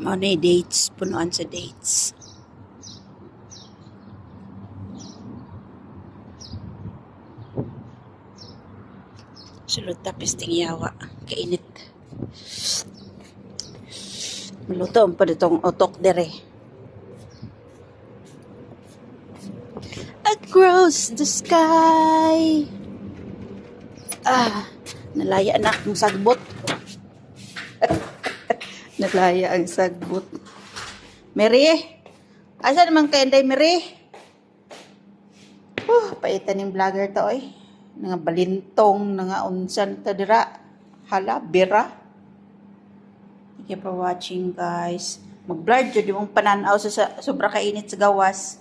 Ano yung dates? Punuan sa dates. Sulod tapos tingyawa. Kainit. Maluto ang pa ditong otok dere. Across the sky. Nalaya na akong sagbot. Nalaya ang sagbot. Mary? Asa naman kayo, Mary? Paitan yung vlogger to, oy. Nga balintong, nga unsan ta dira. Hala, bira. Thank you for watching, guys. Mag-blur jud yung pananaw sa sobra kainit sa gawas.